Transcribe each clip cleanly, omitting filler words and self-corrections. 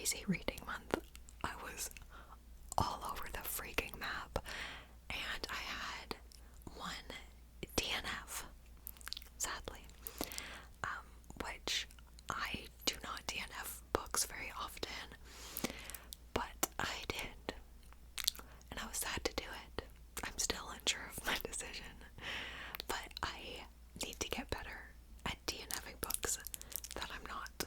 crazy reading month. I was all over the freaking map, and I had one DNF, sadly, which I do not DNF books very often, but I did, and I was sad to do it. I'm still unsure of my decision, but I need to get better at DNFing books that I'm not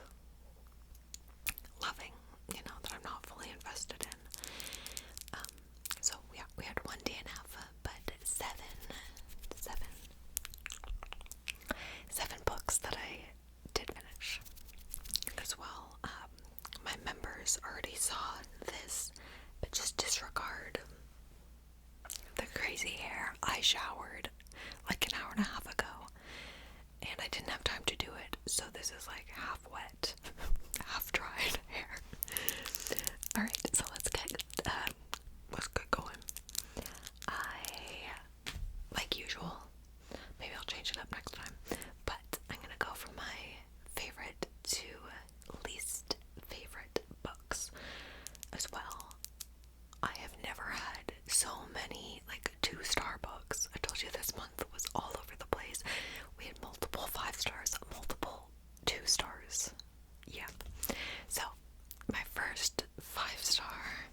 loving, that I'm not fully invested in. So yeah, we had one DNF, but seven books that I did finish as well. My members already saw this, but just disregard the crazy hair. I showered like an hour and a half ago, and I didn't have time to do it, so this is like half wet, half dried hair. Alright, so let's get going. Like usual, maybe I'll change it up next time, but I'm gonna go from my favorite to least favorite books as well. I have never had so many like 2-star books. I told you this month was all over the place. We had multiple 5 stars, multiple 2 stars. Yep. So my first 5-star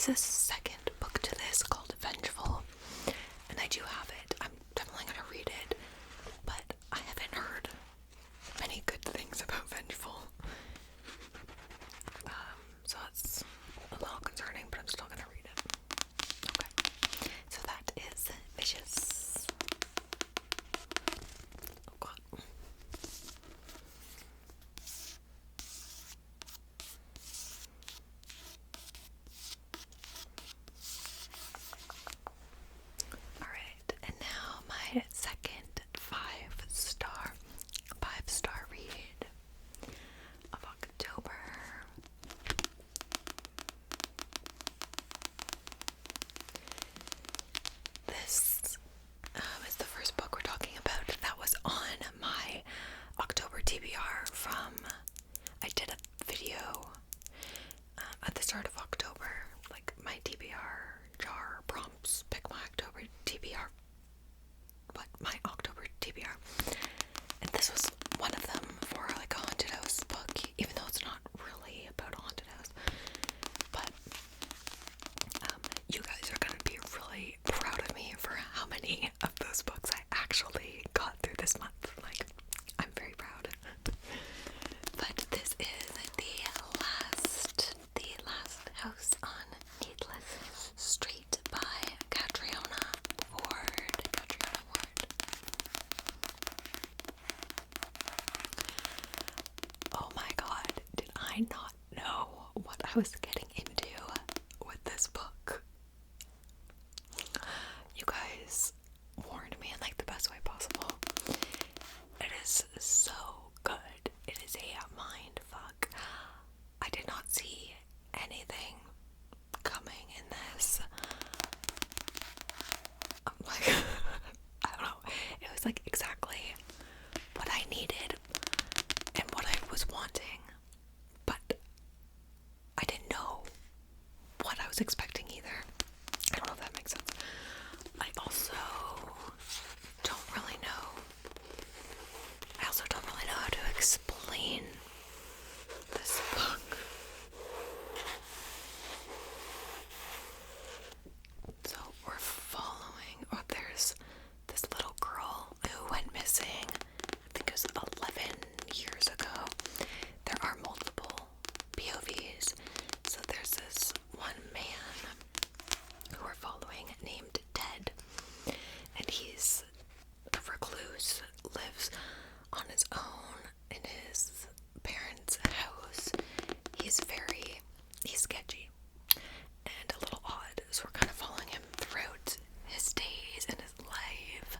is a second book to this called Vengeful, and I do have it. I'm definitely gonna read it, but I haven't heard many good things about Vengeful. So it's a little concerning, but I'm still gonna read it. Okay. So that is Vicious. Oh god. Alright, and now my second five-star read of October. This is the first book we're talking about that was on my October TBR from, I did a video at the start of October, like my TBR jar prompts, pick my October TBR, my October TBR, and this was one of them for like a haunted house book, even though it's not really about a haunted house, but you guys are gonna be really proud of me for how many of those books I actually got through this month. Like, I'm very proud. But this is the last house on Needless Street by Catriona Ward. Oh my god, did I not know what I was getting into with this book? You guys warned me in like the best way possible. It is so good. It is a mind fuck. I did not see anything coming in this. I'm like, I don't know. It was like exactly what I needed and what I was wanting, but I didn't know what I was expecting either. I don't know if that makes sense. I also don't really know how to explain this book. So we're following, there's this little girl who went missing, I think it was 11 years ago. There are multiple POVs. So there's this one man who we're following named Ted, and he's a recluse, lives on his own in his parents' house. He's sketchy and a little odd, so we're kind of following him throughout his days and his life,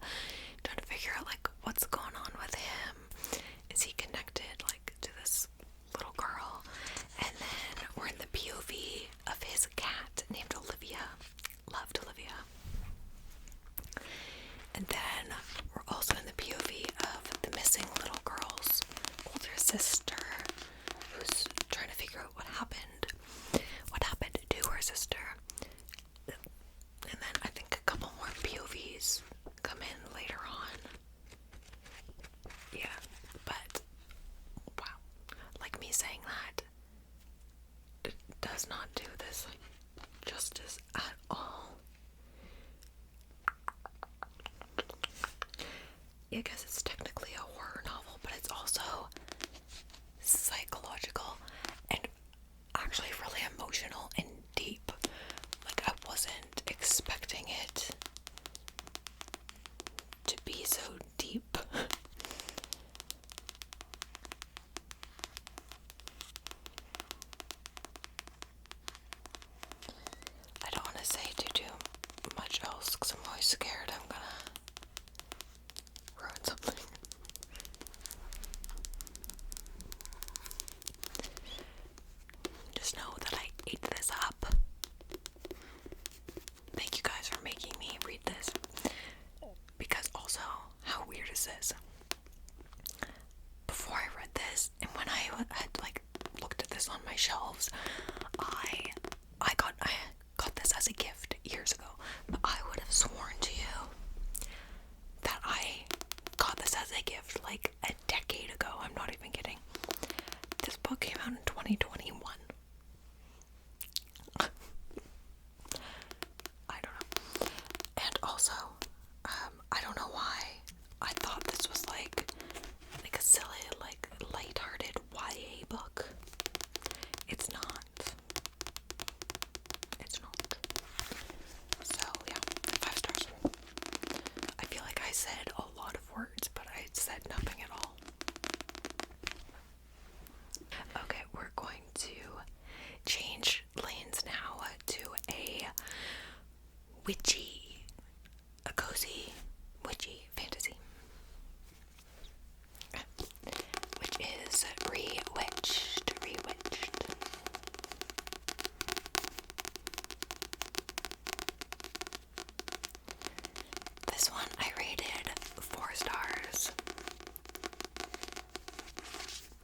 trying to figure out like what's going on with him. Is he connected like to this little girl? And then we're in the POV of his cat named Olivia. Loved Olivia. And then we're also in the POV of the missing little girl's older sister, who's trying to figure out what happened to her sister. And then I think a couple more POVs come in later on. Yeah, but wow, like me saying that, it does not do this justice at all. I guess it's technically a horror novel, but it's also psychological and actually really emotional and deep. Like, I wasn't expecting it to be so deep. I don't want to say too much else because I'm always scared I'm gonna ruin something. Just know that I ate this up. Thank you guys for making me read this. Because also, how weird is this? Before I read this, and when I had like looked at this on my shelves, I got this as a gift years ago. But I would have sworn to you that I got this as a gift like a decade ago. I'm not even kidding. This book came out in 2021.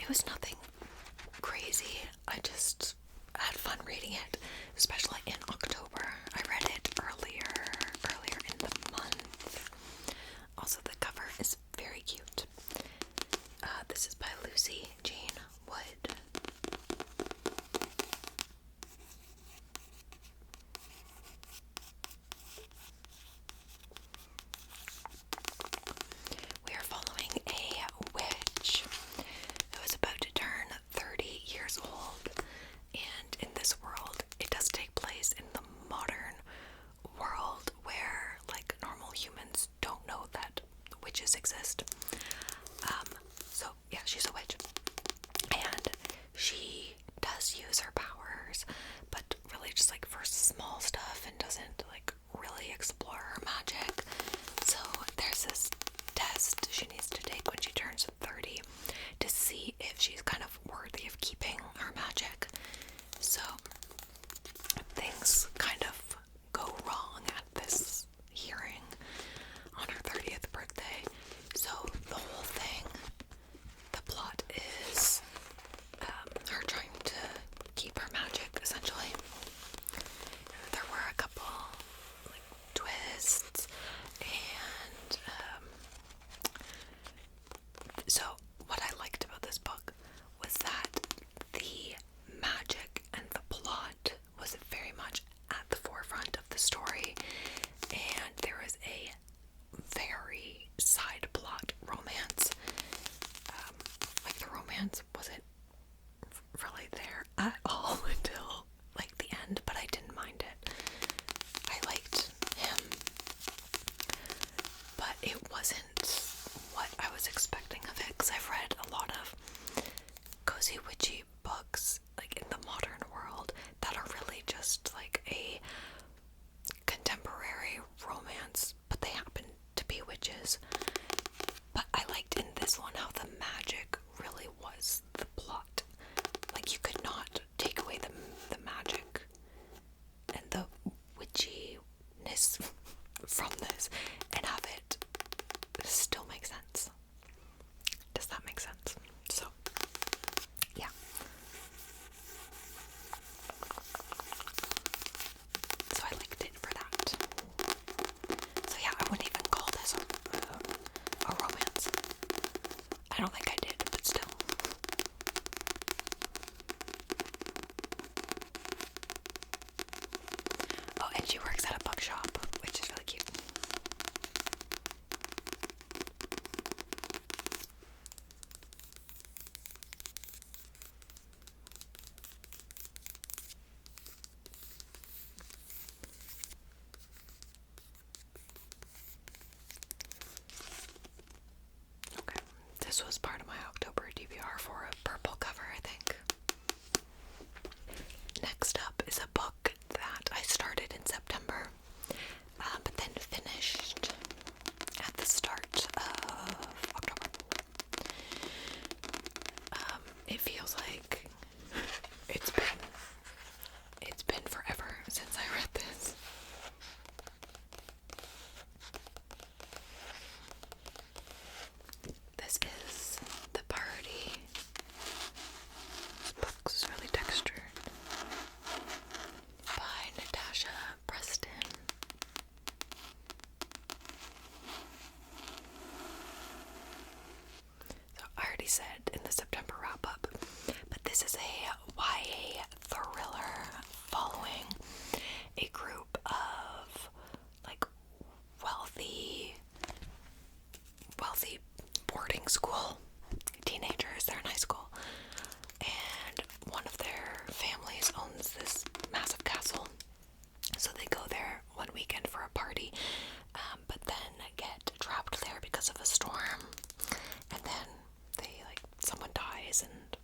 it was nothing crazy. I just had fun reading it, especially in October. I read it earlier in the month. Also, the cover is very cute. This is by Lucy Jane Wood. We are following a witch who is about to turn 30 years old, and in this world, it does take place in the modern world where, like, normal humans don't know that witches exist. So yeah, she's a witch, and she does use her powers, but really just like for small stuff, and doesn't like really explore her magic. So there's this test she needs to take when she turns 30 to see if she's kind of worthy of keeping her magic. So things kind of go wrong at this hearing on her 30th birthday. So the whole thing, the plot is her trying to keep her magic, essentially. There were a couple like twists, and so what I liked about this book was that the magic and the plot was very much at the forefront of the story, and there was a very side plot romance. Like the romance wasn't really there at all until like the end, but I didn't mind it. I liked him, but it wasn't what I was expecting of it, because I've read a lot of cozy witchy books like in the modern world that are really just like a contemporary romance, but they happen to be witches. But I liked in this one how the magic really was the plot. Like, you could not take away the magic and the witchiness from this and have it still make sense. Does that make sense? So, yeah. So I liked it for that. So yeah, I wouldn't even call this a romance. I don't think I did, but still. Oh, and she works at a bookshop, which is really cute. Okay, this was part of my October DVR for a purple cover, I think. Next up is a book that I started in September, but then finished at the start of October. It feels like it's been forever since I read this. This is The Party. This book's really textured. By Natasha Preston. So I already said in the September wrap-up, but this is a YA thriller following a group of like wealthy boarding school teenagers. They're in high school, and one of their families owns this massive castle, so they go there one weekend for a party, but then get trapped there because of a storm, and then someone dies, and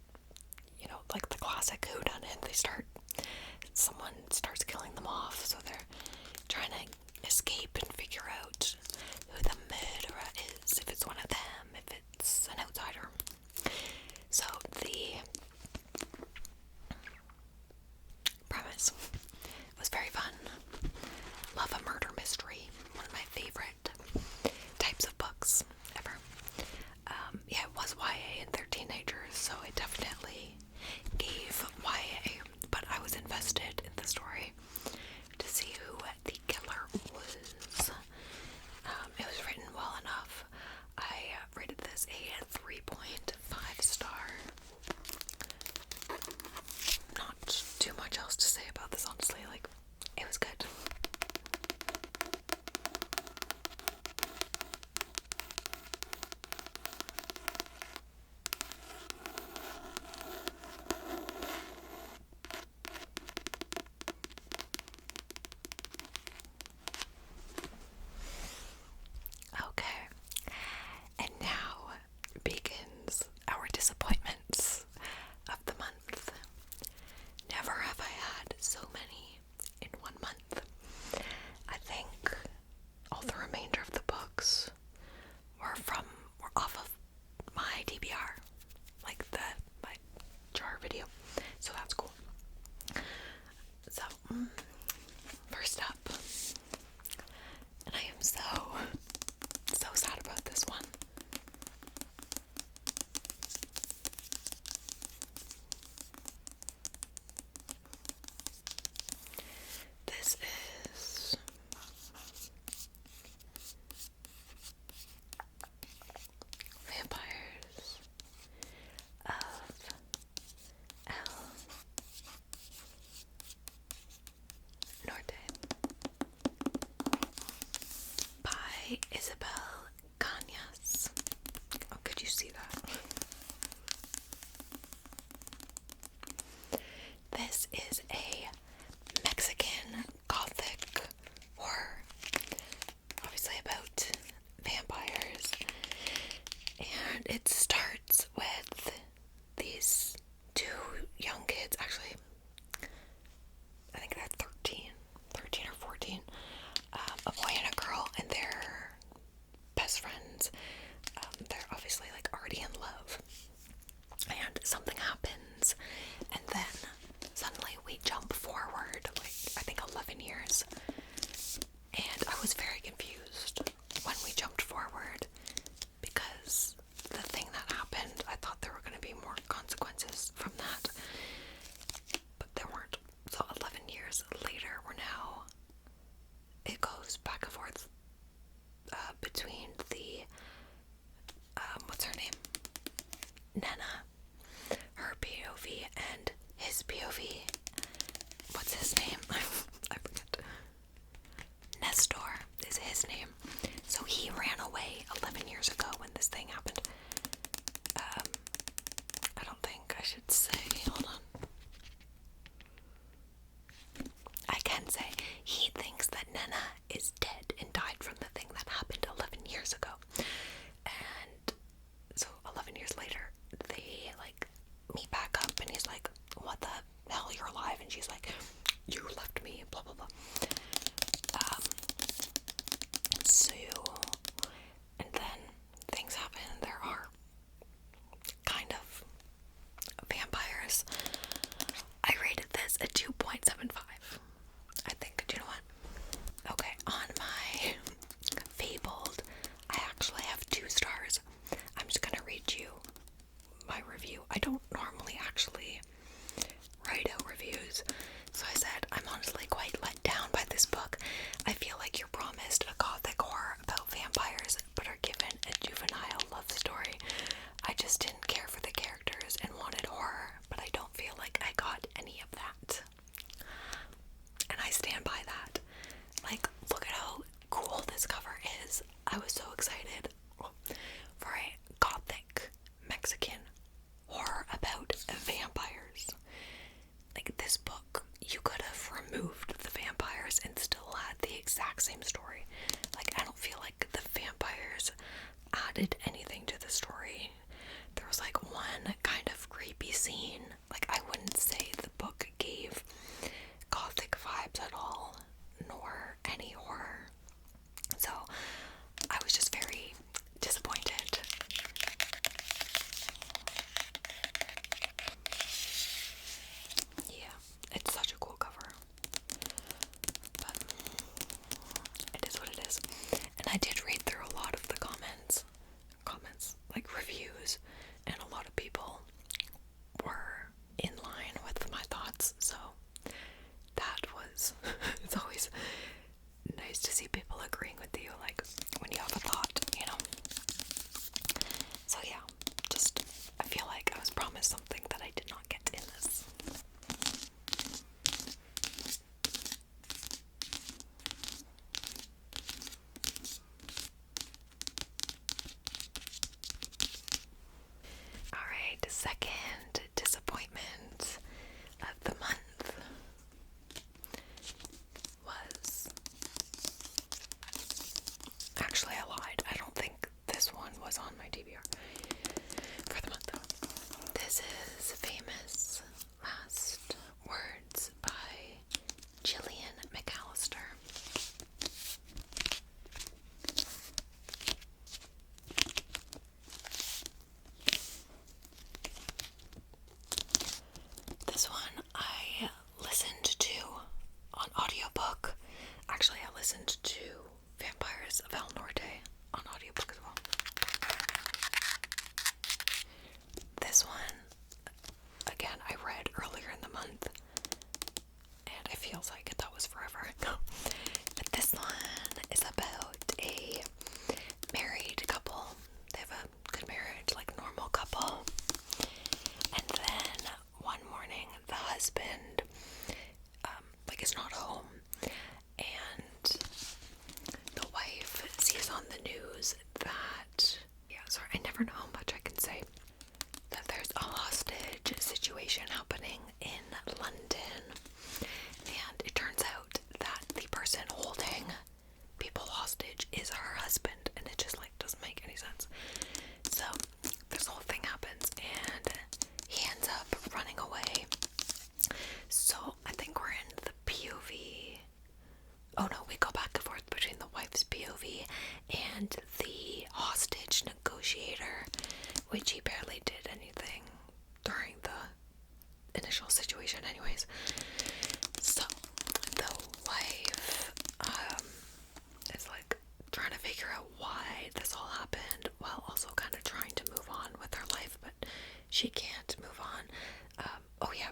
like the classic whodunit, someone starts killing them off, so they're trying to escape and figure out who the murderer is, if it's one of them, if it's an outsider. So the premise was very fun. Love a murder mystery, one of my favorite types of books ever. Yeah, it was YA and they're teenagers, so it first up, and I am so sad about this one. This is Vampires of El Norte by Isabel Cañas. Oh, could you see that? This is a Mexican Gothic horror, obviously about vampires, and it starts with these two young kids, actually, I think they're 13 or 14, a boy and a girl, and they're best friends. They're obviously like already in love, and something happens, and then suddenly we jump forward, like I think 11 years, and I was very confused when we jumped forward, because the thing that happened, I thought there were going to be more consequences from that, but there weren't. So 11 years later, it goes back and forth between the, what's her name? Nana, her POV, and his POV. What's his name? I forget. Nestor is his name. So he ran away 11 years ago when this thing happened. I don't think I should say, hold on. I can say he thinks that Nana is dead and died from the thing that happened 11 years ago. And so 11 years later, they like meet back up, and he's like, what the hell, you're alive? And she's like, you left me, blah blah blah. So, and then things happen. There are kind of vampires. I rated this a 2.75. I think, do you know what? Okay, on my Fabled, I actually have 2 stars. I'm just gonna read you my review. I don't normally actually write out reviews, so I said, I'm honestly quite let down by this book. I feel like you're promised a gothic horror about vampires, but are given a juvenile love story. I just didn't care for the characters and wanted horror, but I don't feel like I got any of that. And I stand by that. Like, look at how cool this cover is. I was so excited for a gothic Mexican horror about vampires. Like, this book, you could have removed the vampires and still had the exact same story. Like, I don't feel like the vampires added anything to the story. There was like one kind of creepy scene. Like, I wouldn't say the book gave gothic vibes at all, nor any horror. So I was just very disappointed. Yeah, it's such a cool cover, but it is what it is. And I did read through a lot of the comments, like reviews, and a lot of people were in line with my thoughts, so that was, it's always nice to see people agreeing with you, like when you have a thought, you know. So yeah, just, I feel like I was promised something that I did not get in this. Alright, second disappointment of the month was, actually I lied, I don't think this one was on my TBR for the month. This is Famous Last Words by Gillian McAllister. This one I listened to feels like it. That was forever ago. But this one is about a married couple. They have a good marriage, like normal couple. And then one morning, the husband, is not home, and the wife sees on the news that, I never know how much I can say, that there's a hostage situation happening in London, and it turns out that the person holding people hostage is her husband, and it just doesn't make any sense. So this whole thing happens, and he ends up running away. So I think we're in the POV. Oh no, we go back and forth between the wife's POV and the hostage negotiator, which he barely did anything during the initial situation anyways. So the wife is trying to figure out why this all happened, while also kind of trying to move on with her life, but she can't move on.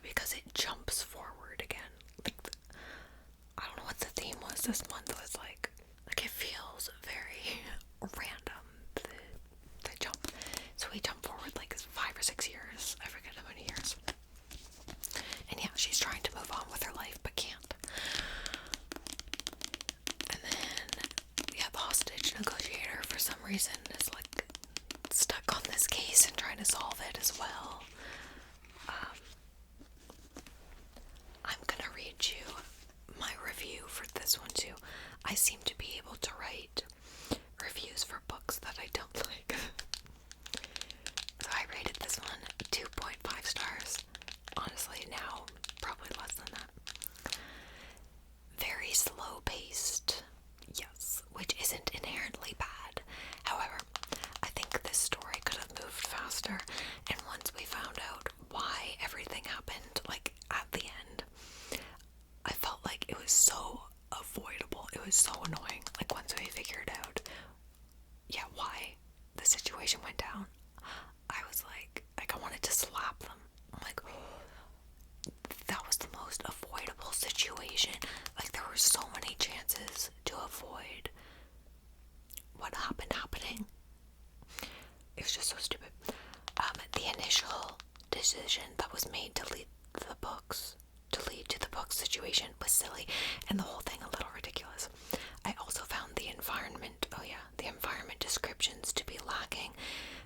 Because it jumps forward again. I don't know what the theme was this month. Was it feels very random, the jump. So we jump forward 5 or 6 years. I forget how many years. And she's trying to move on with her life but can't. And then the hostage negotiator for some reason is stuck on this case and trying to solve it as well. I'm gonna read you my review for this one too. I seem to be able to write reviews for books that I don't like. So I rated this one 2.5 stars. Honestly, now probably less than that. Very slow paced, yes, which isn't inherently bad. However, I think this story could have moved faster, and once we found out why everything happened, at the end, I felt like it was so avoidable. It was so annoying. Once we figured out, why the situation went down, I was I wanted to slap them. I'm that was the most avoidable situation. There were so many chances to avoid what happened happening. It was just so stupid. The initial decision that was made to lead to the books situation was silly, and the whole thing a little ridiculous. I also found the environment descriptions to be lacking,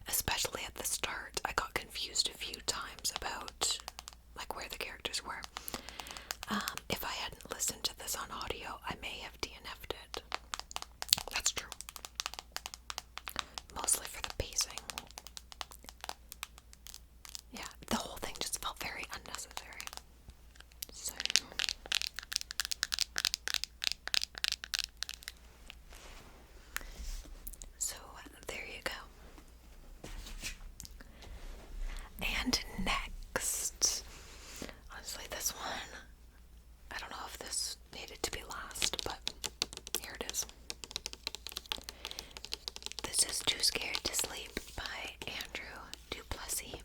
especially at the start. I got confused a few times about where the characters were. If I hadn't listened to this on audio, I may have DNF'd it. That's true. Mostly for the pacing. Yeah, the whole thing just felt very unnecessary. So there you go. And next, honestly, this one, I don't know if this needed to be last, but here it is. This is Too Scared to Sleep by Andrew Duplessis.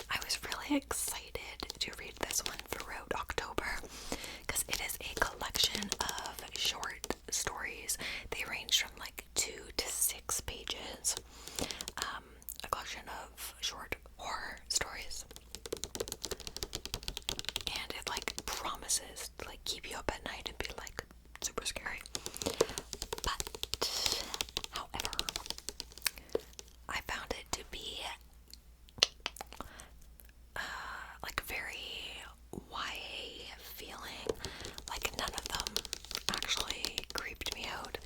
I was really excited to read this one throughout October because it is a collection of short stories. They range from 2 to 6 pages. A collection of short horror stories. And it promises to keep you up at night and be super scary. But however, I found it to be very YA feeling. None of them actually creeped me out,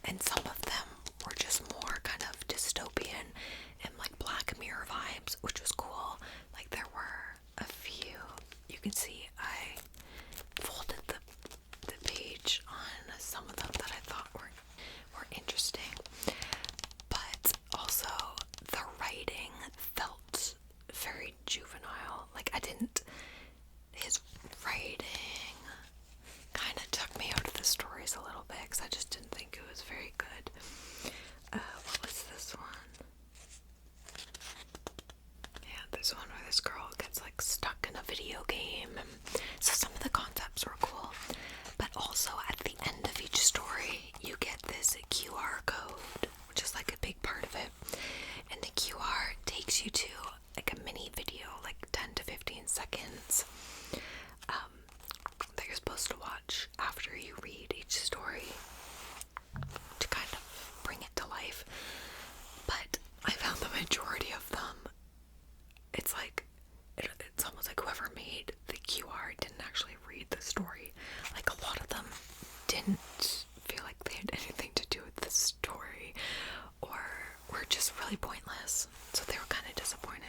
and some of them were just more kind of dystopian and Black Mirror vibes, which was cool. There were a few. You can see I folded the this one where this girl gets like stuck in a video game. So some of the concepts were cool, but also at the end of each story, you get this QR code, which is like a big part of it. And the QR takes you to like a mini video, like 10 to 15 seconds, that you're supposed to watch after you read each story to kind of bring it to life. But I found the majority of them, it's like, it's almost like whoever made the QR didn't actually read the story. Like a lot of them didn't feel like they had anything to do with the story, or were just really pointless. So they were kind of disappointing.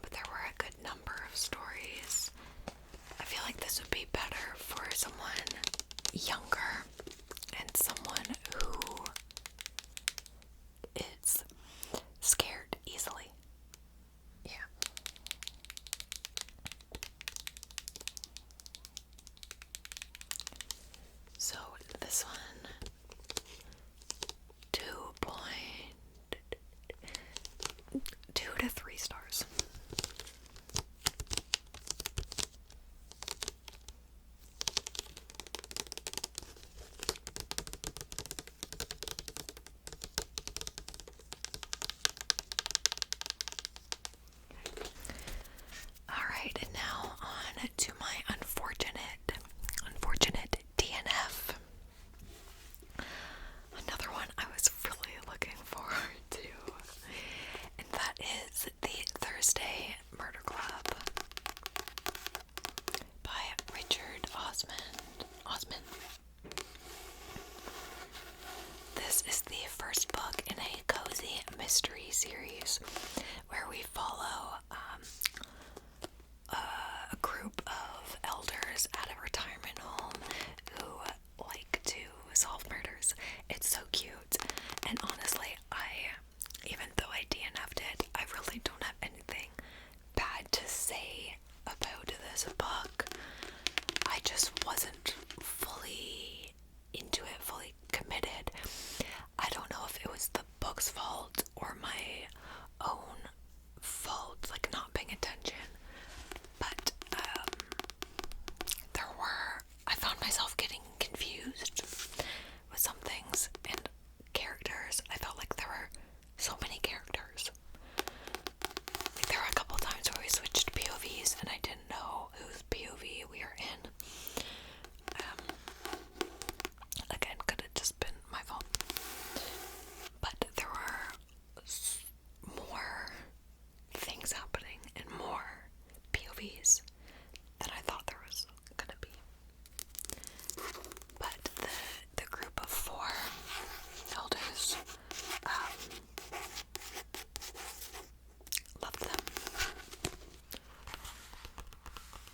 But there were a good number of stories. I feel like this would be better for someone younger and someone who is scared easily. Yeah. So this one, 2 to 3 stars. Alright, and now on to my unfortunate DNF. Another one I was really looking forward to, and that is the Thursday Murder Club by Richard Osman. This is the first book in a cozy mystery series where we follow a group of elders at a retirement home who like to solve murders. It's so cute, and honestly, even though I DNF'd it, I really don't have anything bad to say about this book. I just wasn't fully into it, fully committed. I don't know if it was the book's fault or my own fault, like not paying attention, but I found myself getting confused with some things and characters. I felt like there were so many characters. Like, there were a couple times where we switched POVs and I didn't know whose POV we were in. Again, could have just been my fault. But there were more things happening and more POVs than I thought there was gonna be. But the group of 4 elders, loved them.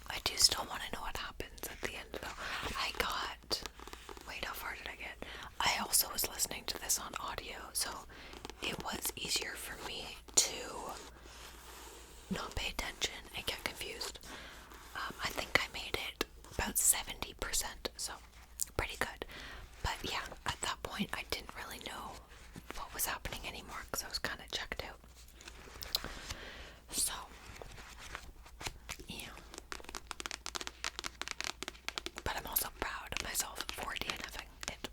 I do still want to know what happens at the end though. Wait, how far did I get? I also was listening to this on audio, so it was easier for me to not pay attention and get confused. I think I made it about 70%, so pretty good. But yeah, at that point I didn't really know what was happening anymore because I was kind of checked out. So, yeah. But I'm also proud of myself for DNFing it.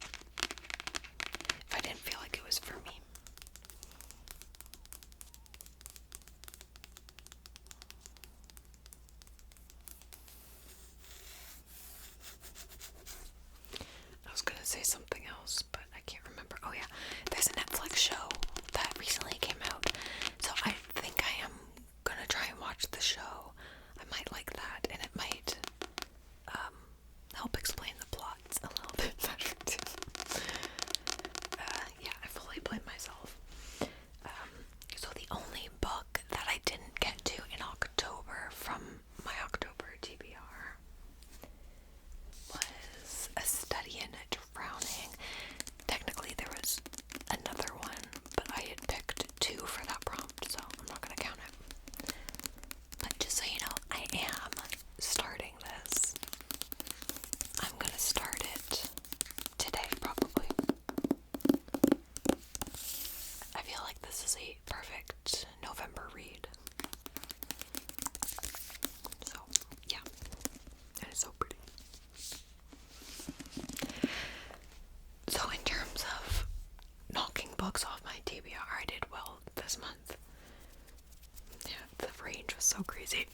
If I didn't feel like it was for me. I was gonna say something else, but I can't remember. Oh yeah, there's a Netflix show that recently this is a perfect November read. So, yeah. And it's so pretty. So in terms of knocking books off my TBR, I did well this month. Yeah, the range was so crazy.